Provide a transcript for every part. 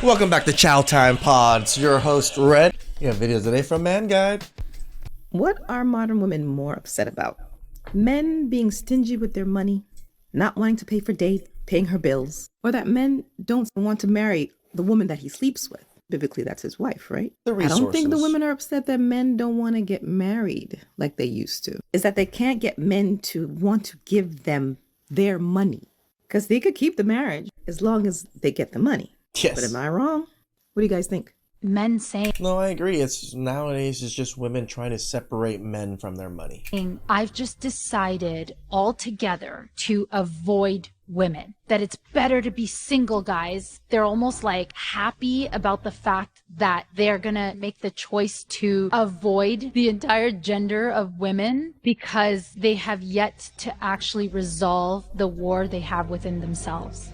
Welcome back to Chow Time Pods. Your host, Red. You have videos today from manguide. What are modern women more upset about? Men being stingy with their money, not wanting to pay for dates, paying her bills, or that men don't want to marry the woman that he sleeps with. Biblically, that's his wife, right? The resources. I don't think the women are upset that men don't want to get married like they used to. It's that they can't get men to want to give them their money. Because they could keep the marriage as long as they get the money. Yes. But am I wrong? What do you guys think? Men saying, No, I agree. Nowadays it's just women trying to separate men from their money. I've just decided altogether to avoid women. That it's better to be single, guys. They're almost like happy about the fact that they're gonna make the choice to avoid the entire gender of women because they have yet to actually resolve the war they have within themselves.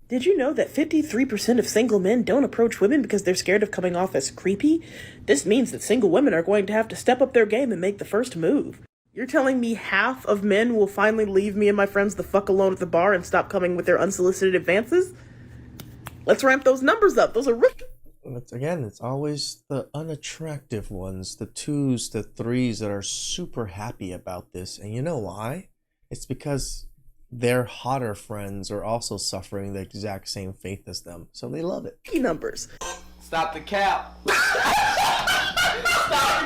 Did you know that 53% of single men don't approach women because they're scared of coming off as creepy? This means that single women are going to have to step up their game and make the first move. You're telling me half of men will finally leave me and my friends the fuck alone at the bar and stop coming with their unsolicited advances? Let's ramp those numbers up. Those are rich. Again, it's always the unattractive ones, the 2s, the 3s that are super happy about this. And you know why? It's because their hotter friends are also suffering the exact same fate as them. So they love it. Numbers. Stop the cap. Stop the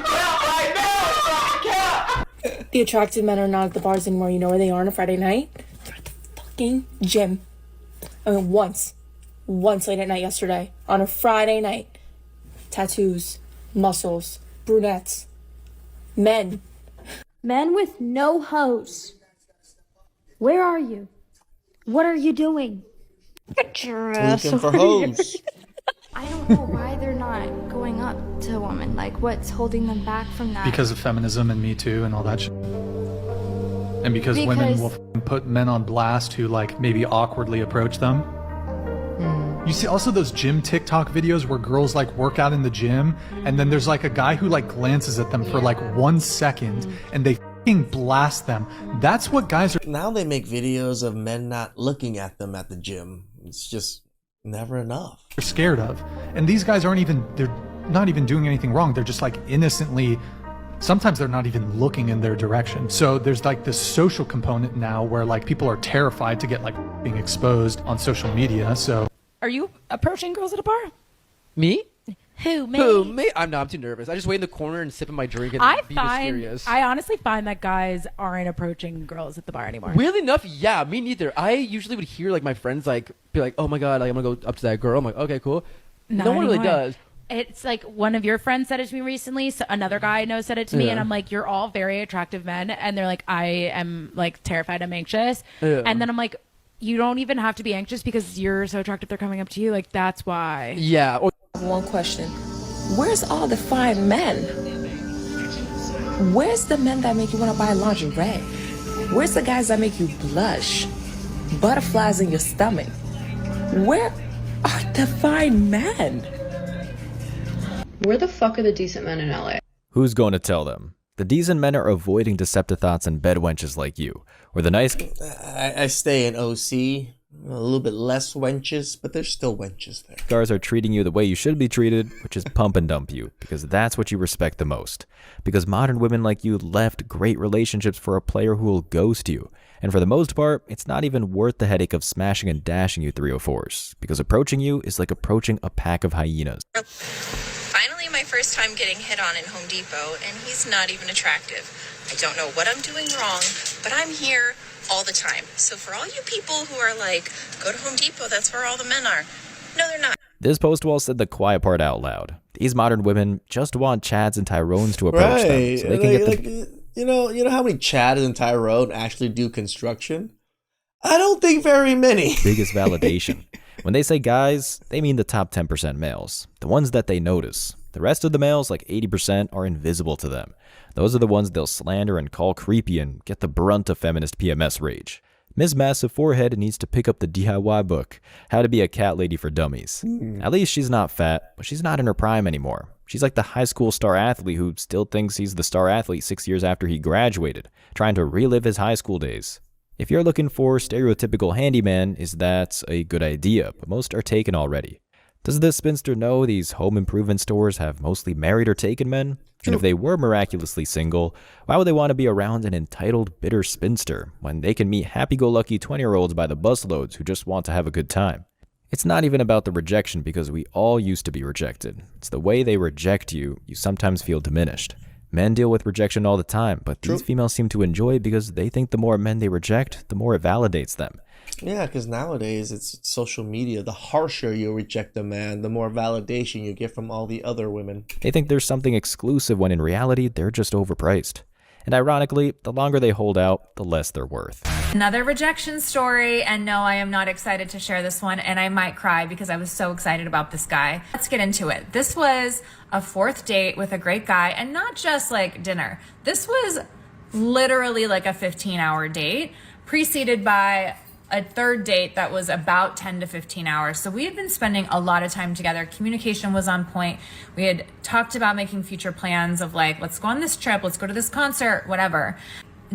cap right now. Stop the cap. The attractive men are not at the bars anymore. You know where they are on a Friday night? They're at the fucking gym. I mean, once late at night yesterday, on a Friday night. Tattoos, muscles, brunettes, men. Men with no hose. Where are you? What are you doing? Get your ass Looking for over here. hoes. I don't know why they're not going up to a woman. Like, what's holding them back from that? Because of feminism and Me Too and all that shit. And because women will put men on blast who, like, maybe awkwardly approach them. You see also those gym TikTok videos where girls, like, work out in the gym, and then there's, like, a guy who, like, glances at them for, like, 1 second, and they blast them. That's what guys are. Now they make videos of men not looking at them at the gym. It's just never enough. They're scared of. And these guys they're not even doing anything wrong. They're just like innocently, sometimes they're not even looking in their direction. So there's like this social component now where like people are terrified to get like being exposed on social media. So are you approaching girls at a bar? Me? Who, me? Who, me? I'm too nervous. I just wait in the corner and sip my drink and be mysterious. I honestly find that guys aren't approaching girls at the bar anymore. Weirdly enough, yeah, me neither. I usually would hear like my friends like be like, "Oh my god, like, I'm gonna go up to that girl." I'm like, "Okay, cool." No one really does. It's like one of your friends said it to me recently. So another guy I know said it to me, and I'm like, "You're all very attractive men," and they're like, "I am like terrified. I'm anxious," and then I'm like, "You don't even have to be anxious because you're so attractive. They're coming up to you. Like that's why." Yeah. One question. Where's all the fine men? Where's the men that make you want to buy lingerie? Where's the guys that make you blush? Butterflies in your stomach? Where are the fine men? Where the fuck are the decent men in LA? Who's going to tell them? The decent men are avoiding Decepticons and bedwenches like you, or the nice... I stay in OC. A little bit less wenches, but there's still wenches there. Guys are treating you the way you should be treated, which is pump and dump you, because that's what you respect the most. Because modern women like you left great relationships for a player who will ghost you. And for the most part, it's not even worth the headache of smashing and dashing you 304s, because approaching you is like approaching a pack of hyenas. Finally, my first time getting hit on in Home Depot, and he's not even attractive. I don't know what I'm doing wrong, but I'm here all the time. So for all you people who are like, go to Home Depot, that's where all the men are. No, they're not. This post wall said the quiet part out loud. These modern women just want Chads and Tyrones to approach them, so they can get the... You know how many Chads and Tyrone actually do construction? I don't think very many. Biggest validation. When they say guys, they mean the top 10% males, the ones that they notice. The rest of the males, like 80%, are invisible to them. Those are the ones they'll slander and call creepy and get the brunt of feminist PMS rage. Ms. Massive Forehead needs to pick up the DIY book, How to Be a Cat Lady for Dummies. At least she's not fat, but she's not in her prime anymore. She's like the high school star athlete who still thinks he's the star athlete 6 years after he graduated, trying to relive his high school days. If you're looking for stereotypical handyman, is that a good idea, but most are taken already. Does this spinster know these home improvement stores have mostly married or taken men? And if they were miraculously single, why would they want to be around an entitled, bitter spinster when they can meet happy-go-lucky 20-year-olds by the busloads who just want to have a good time? It's not even about the rejection because we all used to be rejected. It's the way they reject you, you sometimes feel diminished. Men deal with rejection all the time, but these females seem to enjoy it because they think the more men they reject, the more it validates them. Yeah, because nowadays it's social media. The harsher you reject a man, the more validation you get from all the other women. They think there's something exclusive when in reality, they're just overpriced. And ironically, the longer they hold out, the less they're worth. Another rejection story, and no, I am not excited to share this one, and I might cry because I was so excited about this guy. Let's get into it. This was a fourth date with a great guy, and not just like dinner. This was literally like a 15-hour date, preceded by a third date that was about 10 to 15 hours. So we had been spending a lot of time together. Communication was on point. We had talked about making future plans of like, let's go on this trip, let's go to this concert, whatever.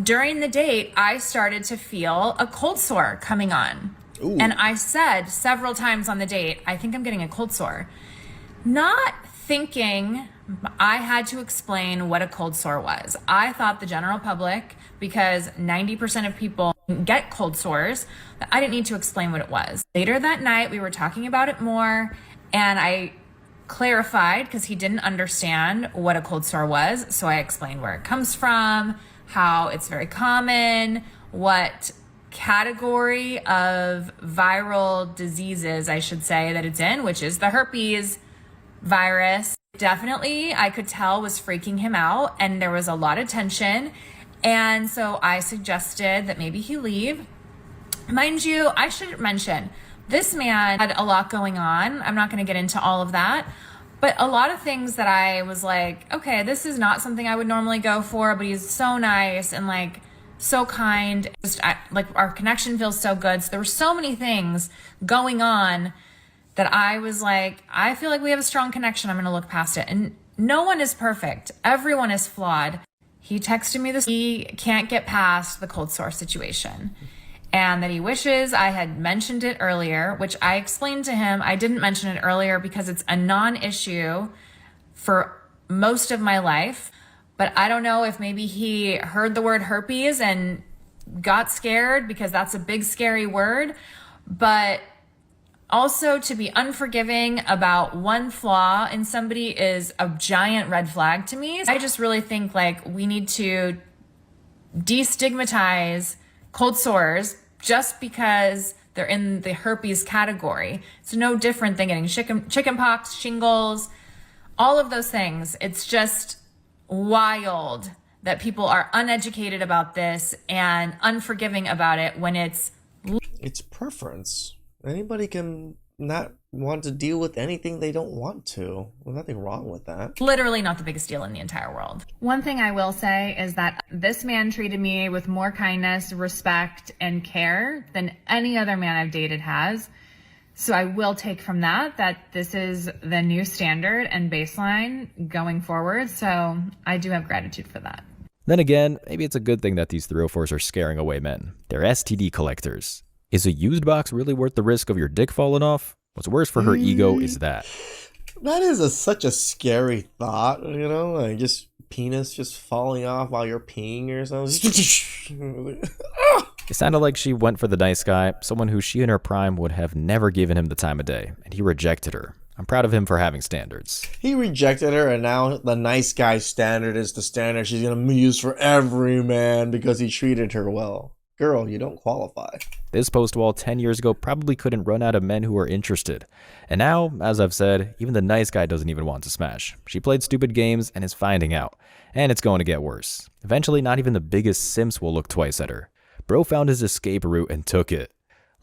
During the date, I started to feel a cold sore coming on. Ooh. And I said several times on the date, I think I'm getting a cold sore. Not thinking I had to explain what a cold sore was. I thought the general public, because 90% of people get cold sores, that I didn't need to explain what it was. Later that night, we were talking about it more, and I clarified because he didn't understand what a cold sore was. So I explained where it comes from, how it's very common, what category of viral diseases, I should say, that it's in, which is the herpes virus. Definitely, I could tell was freaking him out, and there was a lot of tension. And so I suggested that maybe he leave. Mind you, I should mention, this man had a lot going on. I'm not going to get into all of that, but a lot of things that I was like, okay, this is not something I would normally go for, but he's so nice and like so kind. Like our connection feels so good. So there were so many things going on that I was like, I feel like we have a strong connection. I'm going to look past it. And no one is perfect. Everyone is flawed. He texted me this. He can't get past the cold sore situation, and that he wishes I had mentioned it earlier, which I explained to him. I didn't mention it earlier because it's a non-issue for most of my life, but I don't know if maybe he heard the word herpes and got scared because that's a big, scary word. But also, to be unforgiving about one flaw in somebody is a giant red flag to me. I just really think like we need to destigmatize cold sores just because they're in the herpes category. It's no different than getting chicken pox, shingles, all of those things. It's just wild that people are uneducated about this and unforgiving about it when it's preference. Anybody can not want to deal with anything they don't want to. There's nothing wrong with that. Literally not the biggest deal in the entire world. One thing I will say is that this man treated me with more kindness, respect, and care than any other man I've dated has. So I will take from that this is the new standard and baseline going forward. So I do have gratitude for that. Then again, maybe it's a good thing that these 304s are scaring away men. They're STD collectors. Is a used box really worth the risk of your dick falling off? What's worse for her ego is that. That is such a scary thought, you know? Like just penis just falling off while you're peeing or something. It sounded like she went for the nice guy, someone who she in her prime would have never given him the time of day, and he rejected her. I'm proud of him for having standards. He rejected her, and now the nice guy standard is the standard she's going to use for every man because he treated her well. Girl, you don't qualify. This post-wall 10 years ago probably couldn't run out of men who were interested. And now, as I've said, even the nice guy doesn't even want to smash. She played stupid games and is finding out. And it's going to get worse. Eventually, not even the biggest simps will look twice at her. Bro found his escape route and took it.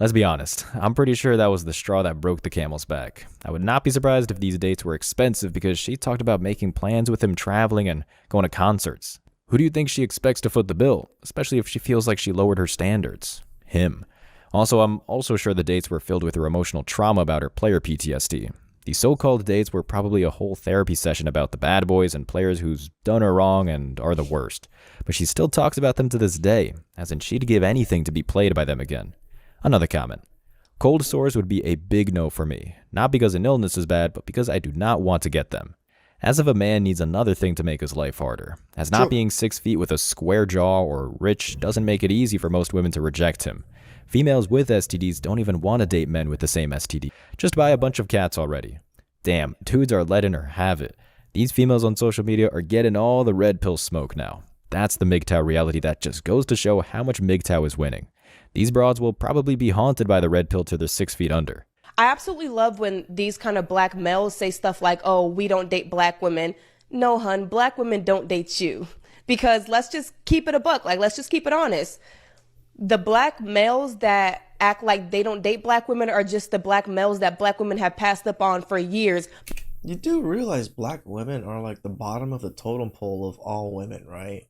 Let's be honest, I'm pretty sure that was the straw that broke the camel's back. I would not be surprised if these dates were expensive because she talked about making plans with him traveling and going to concerts. Who do you think she expects to foot the bill, especially if she feels like she lowered her standards? Him. Also, I'm also sure the dates were filled with her emotional trauma about her player PTSD. These so-called dates were probably a whole therapy session about the bad boys and players who's done her wrong and are the worst. But she still talks about them to this day, as in she'd give anything to be played by them again. Another comment. Cold sores would be a big no for me, not because an illness is bad, but because I do not want to get them. As if a man needs another thing to make his life harder, as not being 6 feet with a square jaw or rich doesn't make it easy for most women to reject him. Females with STDs don't even want to date men with the same STD. Just buy a bunch of cats already. Damn, dudes are letting her have it. These females on social media are getting all the red pill smoke now. That's the MGTOW reality that just goes to show how much MGTOW is winning. These broads will probably be haunted by the red pill till they're 6 feet under. I absolutely love when these kind of black males say stuff like, oh, we don't date black women. No, hun, black women don't date you. Because let's just keep it a buck. Like, let's just keep it honest. The black males that act like they don't date black women are just the black males that black women have passed up on for years. You do realize black women are like the bottom of the totem pole of all women, right?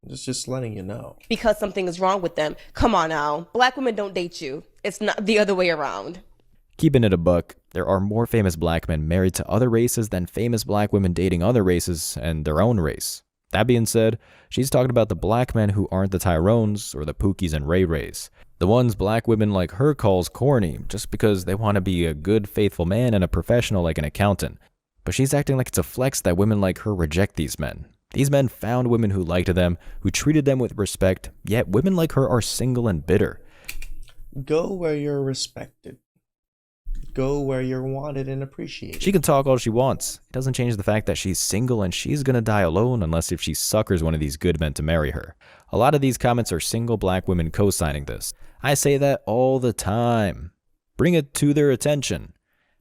Just letting you know. Because something is wrong with them. Come on now. Black women don't date you. It's not the other way around. Keeping it a buck, there are more famous black men married to other races than famous black women dating other races and their own race. That being said, she's talking about the black men who aren't the Tyrones or the Pookies and Ray Rays. The ones black women like her calls corny just because they want to be a good, faithful man and a professional like an accountant. But she's acting like it's a flex that women like her reject these men. These men found women who liked them, who treated them with respect, yet women like her are single and bitter. Go where you're respected. Go where you're wanted and appreciated. She can talk all she wants. It doesn't change the fact that she's single and she's gonna die alone unless if she suckers one of these good men to marry her. A lot of these comments are single black women co-signing this. I say that all the time. Bring it to their attention.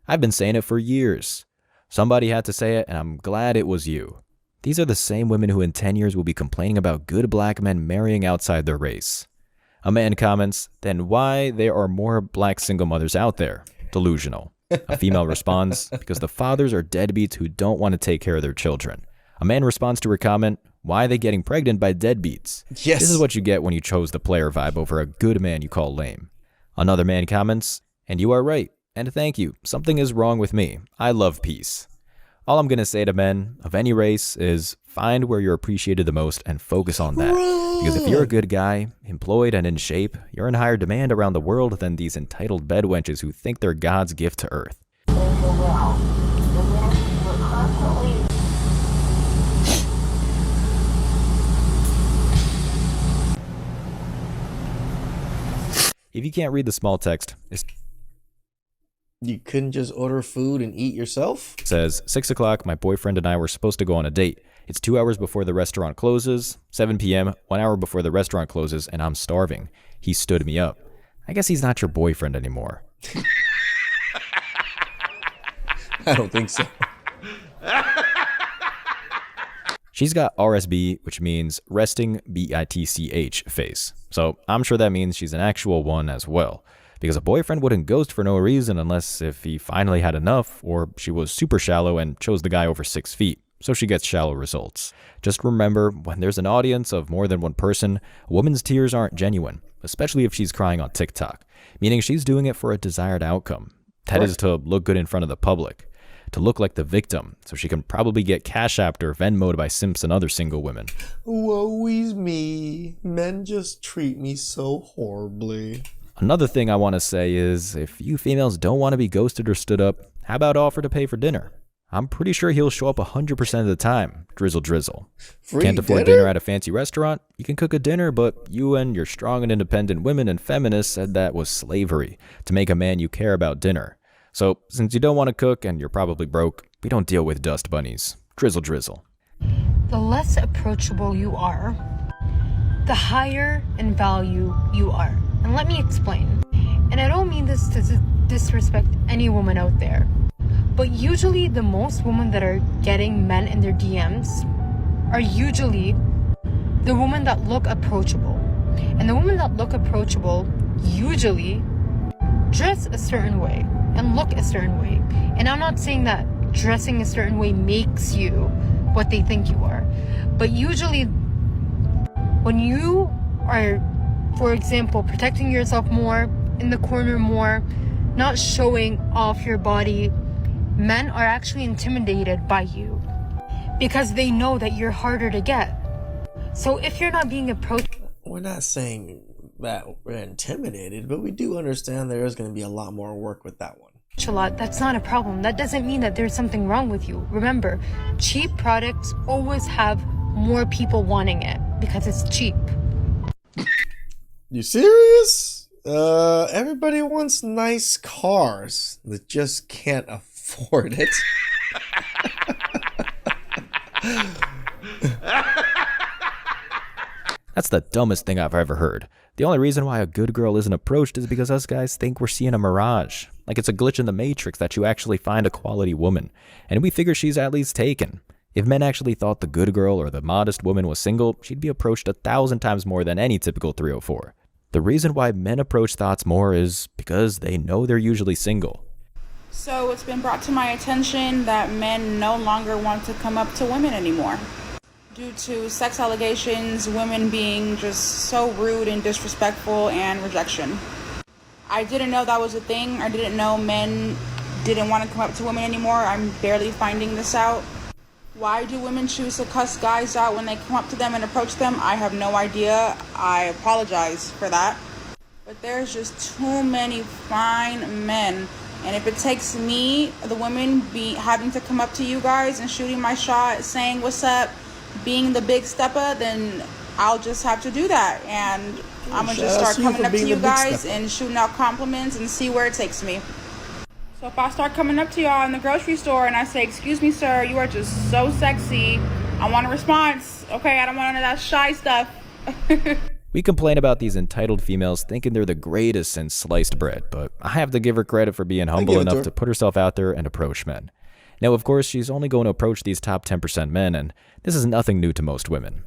I've been saying it for years. Somebody had to say it, and I'm glad it was you. These are the same women who in 10 years will be complaining about good black men marrying outside their race. A man comments, then why there are more black single mothers out there? Delusional. A female responds, because the fathers are deadbeats who don't want to take care of their children. A man responds to her comment, why are they getting pregnant by deadbeats? Yes. This is what you get when you chose the player vibe over a good man you call lame. Another man comments, and you are right, and thank you, something is wrong with me. I love peace. All I'm going to say to men of any race is find where you're appreciated the most and focus on that. Because if you're a good guy, employed and in shape, you're in higher demand around the world than these entitled bedwenches who think they're God's gift to earth. If you can't read the small text, you couldn't just order food and eat yourself? It says, 6 o'clock, my boyfriend and I were supposed to go on a date. It's 2 hours before the restaurant closes, 7 p.m., 1 hour before the restaurant closes, and I'm starving. He stood me up. I guess he's not your boyfriend anymore. I don't think so. She's got RSB, which means resting BITCH face. So I'm sure that means she's an actual one as well. Because a boyfriend wouldn't ghost for no reason unless if he finally had enough or she was super shallow and chose the guy over 6 feet. So she gets shallow results. Just remember, when there's an audience of more than one person, a woman's tears aren't genuine, especially if she's crying on TikTok, meaning she's doing it for a desired outcome. That is to look good in front of the public, to look like the victim, so she can probably get Cash Apped or Venmo'd by simps and other single women. Woe is me. Men just treat me so horribly. Another thing I want to say is, if you females don't want to be ghosted or stood up, how about offer to pay for dinner? I'm pretty sure he'll show up 100% of the time. Drizzle drizzle. Can't afford dinner at a fancy restaurant? You can cook a dinner, but you and your strong and independent women and feminists said that was slavery, to make a man you care about dinner. So, since you don't want to cook and you're probably broke, we don't deal with dust bunnies. Drizzle drizzle. The less approachable you are, the higher in value you are. And let me explain. And I don't mean this to disrespect any woman out there, but usually the most women that are getting men in their DMs are usually the women that look approachable. And the women that look approachable usually dress a certain way and look a certain way. And I'm not saying that dressing a certain way makes you what they think you are, but usually when you are, for example, protecting yourself more, in the corner more, not showing off your body, men are actually intimidated by you because they know that you're harder to get. So if you're not being approached... We're not saying that we're intimidated, but we do understand there is going to be a lot more work with that one. A lot, that's not a problem. That doesn't mean that there's something wrong with you. Remember, cheap products always have more people wanting it because it's cheap. You serious? Everybody wants nice cars that just can't afford it. That's the dumbest thing I've ever heard. The only reason why a good girl isn't approached is because us guys think we're seeing a mirage. Like it's a glitch in the Matrix that you actually find a quality woman, and we figure she's at least taken. If men actually thought the good girl or the modest woman was single, she'd be approached 1,000 times more than any typical 304. The reason why men approach thoughts more is because they know they're usually single. So it's been brought to my attention that men no longer want to come up to women anymore. Due to sex allegations, women being just so rude and disrespectful, and rejection. I didn't know that was a thing. I didn't know men didn't want to come up to women anymore. I'm barely finding this out. Why do women choose to cuss guys out when they come up to them and approach them? I have no idea. I apologize for that. But there's just too many fine men. And if it takes me, the women, having to come up to you guys and shooting my shot, saying what's up, being the big stepper, then I'll just have to do that. And I'm going to just start coming up to you guys and shooting out compliments and see where it takes me. So if I start coming up to y'all in the grocery store and I say, excuse me, sir, you are just so sexy, I want a response. Okay, I don't want none of that shy stuff. We complain about these entitled females thinking they're the greatest since sliced bread, but I have to give her credit for being humble enough to put herself out there and approach men. Now, of course, she's only going to approach these top 10% men, and this is nothing new to most women.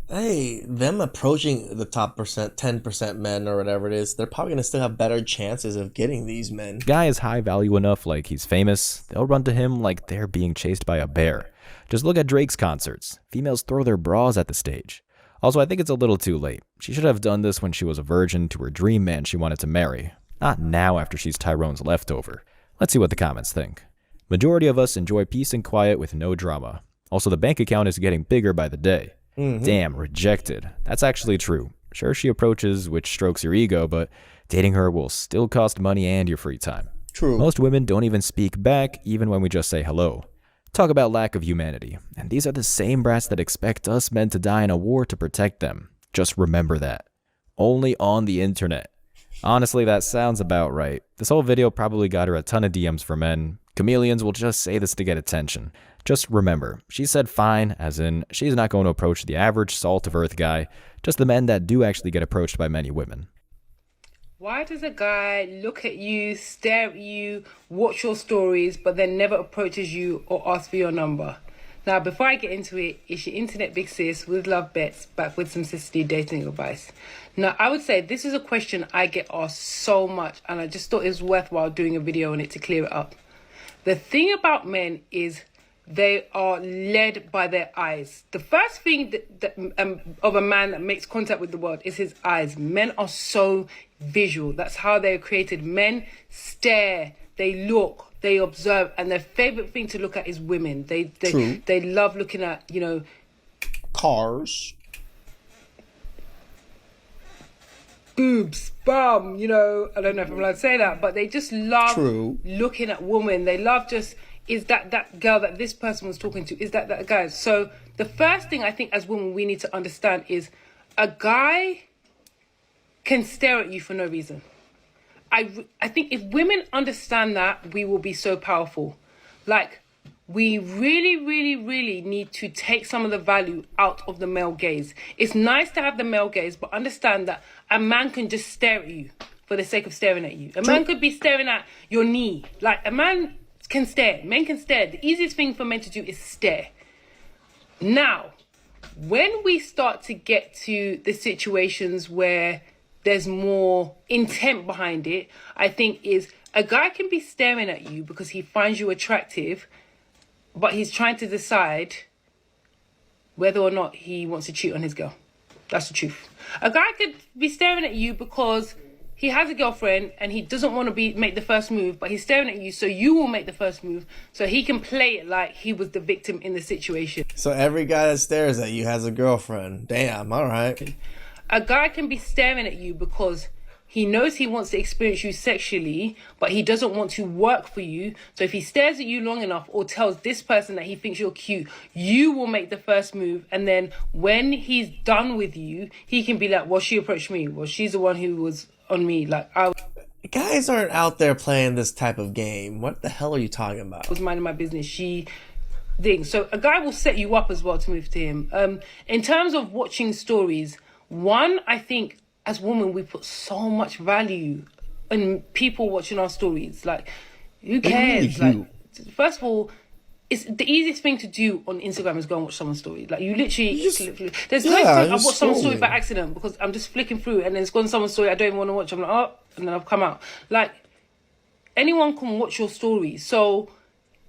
Hey, them approaching the top 10% men or whatever it is, they're probably going to still have better chances of getting these men. Guy is high value enough, like he's famous, they'll run to him like they're being chased by a bear. Just look at Drake's concerts. Females throw their bras at the stage. Also, I think it's a little too late. She should have done this when she was a virgin to her dream man she wanted to marry, not now after she's Tyrone's leftover. Let's see what the comments think. Majority of us enjoy peace and quiet with no drama. Also, the bank account is getting bigger by the day. Damn, rejected. That's actually true. Sure, she approaches, which strokes your ego, but dating her will still cost money and your free time. True. Most women don't even speak back, even when we just say hello. Talk about lack of humanity. And these are the same brats that expect us men to die in a war to protect them. Just remember that. Only on the internet. Honestly, that sounds about right. This whole video probably got her a ton of DMs from men. Chameleons will just say this to get attention. Just remember, she said fine, as in, she's not going to approach the average salt-of-earth guy, just the men that do actually get approached by many women. Why does a guy look at you, stare at you, watch your stories, but then never approaches you or asks for your number? Now, before I get into it, it's your internet big sis with love bets back with some sisterly dating advice. Now, I would say this is a question I get asked so much, and I just thought it was worthwhile doing a video on it to clear it up. The thing about men is they are led by their eyes. The first thing of a man that makes contact with the world is his eyes. Men are so visual. That's how they're created. Men stare, they look, they observe, and their favorite thing to look at is women. They love looking at, cars, boobs, bum, I don't know if I'm allowed to say that, but they just love looking at women. They love just, is that girl that this person was talking to, is that guy? So the first thing I think as women we need to understand is a guy can stare at you for no reason. I think if women understand that, we will be so powerful. Like, we really, really, really need to take some of the value out of the male gaze. It's nice to have the male gaze, but understand that a man can just stare at you for the sake of staring at you. A man could be staring at your knee. Like, a man can stare. Men can stare. The easiest thing for men to do is stare. Now, when we start to get to the situations where there's more intent behind it, I think is a guy can be staring at you because he finds you attractive, but he's trying to decide whether or not he wants to cheat on his girl. That's the truth. A guy could be staring at you because he has a girlfriend and he doesn't want to make the first move, but he's staring at you so you will make the first move so he can play it like he was the victim in the situation. So every guy that stares at you has a girlfriend. Damn, all right. a guy can be staring at you because he knows he wants to experience you sexually, but he doesn't want to work for you. So if he stares at you long enough or tells this person that he thinks you're cute, you will make the first move. And then when he's done with you, he can be like, well, she approached me. Well, she's the one who was on me. Like, guys aren't out there playing this type of game. What the hell are you talking about? I was minding my business. So a guy will set you up as well to move to him. In terms of watching stories, one, I think, as women, we put so much value in people watching our stories. Like, who cares? Like, first of all, it's the easiest thing to do on Instagram is go and watch someone's story. Like, you literally, there's no I've watched someone's story by accident because I'm just flicking through and then it's gone someone's story I don't even want to watch. I'm like, oh, and then I've come out. Like, anyone can watch your story. So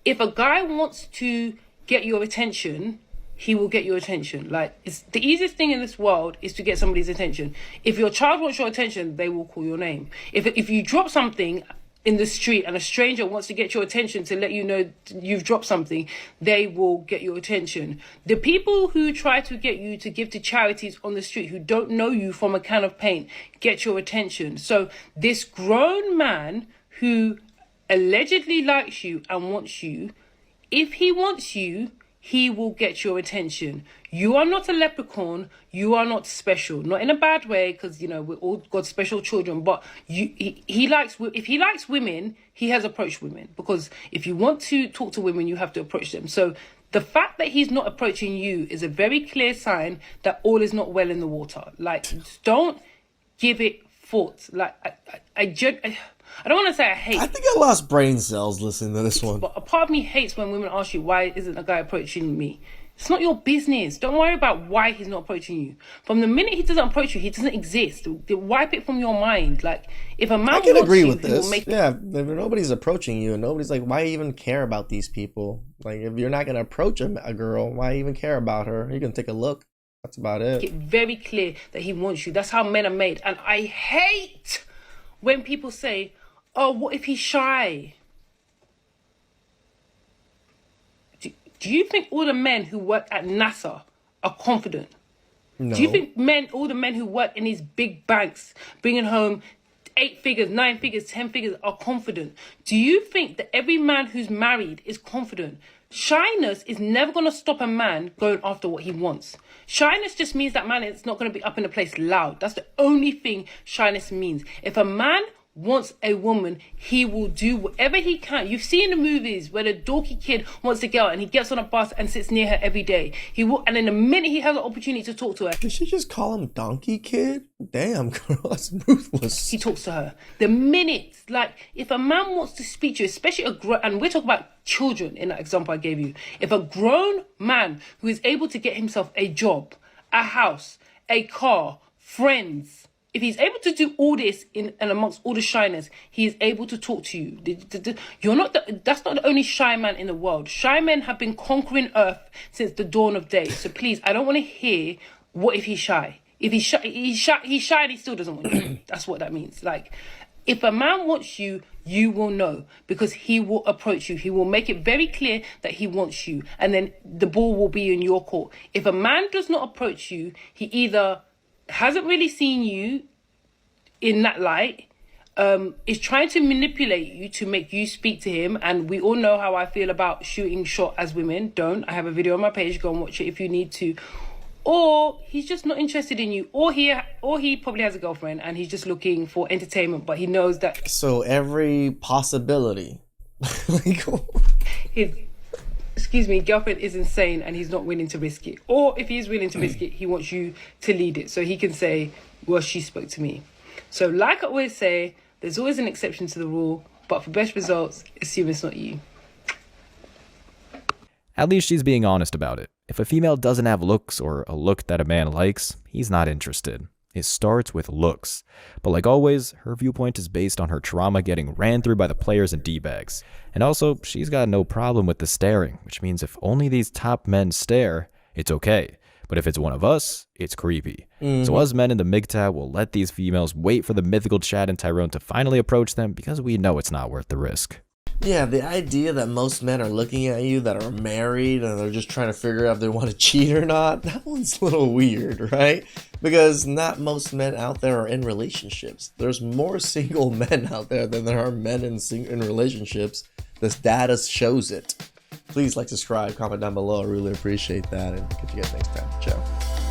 if a guy wants to get your attention, he will get your attention. Like, it's the easiest thing in this world is to get somebody's attention. If your child wants your attention, they will call your name. If you drop something in the street and a stranger wants to get your attention to let you know you've dropped something, they will get your attention. The people who try to get you to give to charities on the street who don't know you from a can of paint get your attention. So this grown man who allegedly likes you and wants you, if he wants you, he will get your attention. You are not a leprechaun. You are not special. Not in a bad way, because, you know, we're all God's special children. But if he likes women, he has approached women. Because if you want to talk to women, you have to approach them. So the fact that he's not approaching you is a very clear sign that all is not well in the water. Like, don't give it thought. Like, I don't want to say I hate. I think I lost brain cells listening to this one. But a part of me hates when women ask you, why isn't a guy approaching me? It's not your business. Don't worry about why he's not approaching you. From the minute he doesn't approach you, he doesn't exist. Wipe it from your mind. Like, if a man I can wants agree you, with he will this. make Yeah, if nobody's approaching you and nobody's like, why even care about these people? Like, if you're not going to approach a girl, why even care about her? You can take a look. That's about it. it very clear that he wants you. That's how men are made. And I hate when people say, oh, what if he's shy? Do you think all the men who work at NASA are confident? No. Do you think all the men who work in these big banks, bringing home 8 figures, 9 figures, 10 figures, are confident? Do you think that every man who's married is confident? Shyness is never going to stop a man going after what he wants. Shyness just means that man is not going to be up in a place loud. That's the only thing shyness means. If a man wants a woman, he will do whatever he can. You've seen the movies where the dorky kid wants a girl and he gets on a bus and sits near her every day. He will, and then the minute he has an opportunity to talk to her, did she just call him donkey kid? Damn, girl, that's ruthless. He talks to her. The minute, like, if a man wants to speak to you, especially and we're talking about children in that example I gave you. If a grown man who is able to get himself a job, a house, a car, friends, if he's able to do all this and amongst all the shyness, he is able to talk to you. That's not the only shy man in the world. Shy men have been conquering earth since the dawn of day. So please, I don't want to hear, what if he's shy? If he's shy and he still doesn't want you. That's what that means. Like, if a man wants you, you will know, because he will approach you. He will make it very clear that he wants you. And then the ball will be in your court. If a man does not approach you, he either hasn't really seen you in that light, is trying to manipulate you to make you speak to him. And we all know how I feel about shooting shot as women. Don't. I have a video on my page. Go and watch it if you need to. Or he's just not interested in you. Or he probably has a girlfriend and he's just looking for entertainment, but he knows that. So every possibility. His girlfriend is insane and he's not willing to risk it. Or if he's willing to risk it, he wants you to lead it. So he can say, well, she spoke to me. So like I always say, there's always an exception to the rule, but for best results, assume it's not you. At least she's being honest about it. If a female doesn't have looks or a look that a man likes, he's not interested. It starts with looks. But like always, her viewpoint is based on her trauma getting ran through by the players and D-bags. And also, she's got no problem with the staring, which means if only these top men stare, it's okay. But if it's one of us, it's creepy. So us men in the MGTOW will let these females wait for the mythical Chad and Tyrone to finally approach them because we know it's not worth the risk. Yeah, the idea that most men are looking at you that are married and they're just trying to figure out if they want to cheat or not, that one's a little weird, right? Because not most men out there are in relationships. There's more single men out there than there are men in relationships. This data shows it. Please like, subscribe, comment down below. I really appreciate that, and catch you guys next time. Ciao.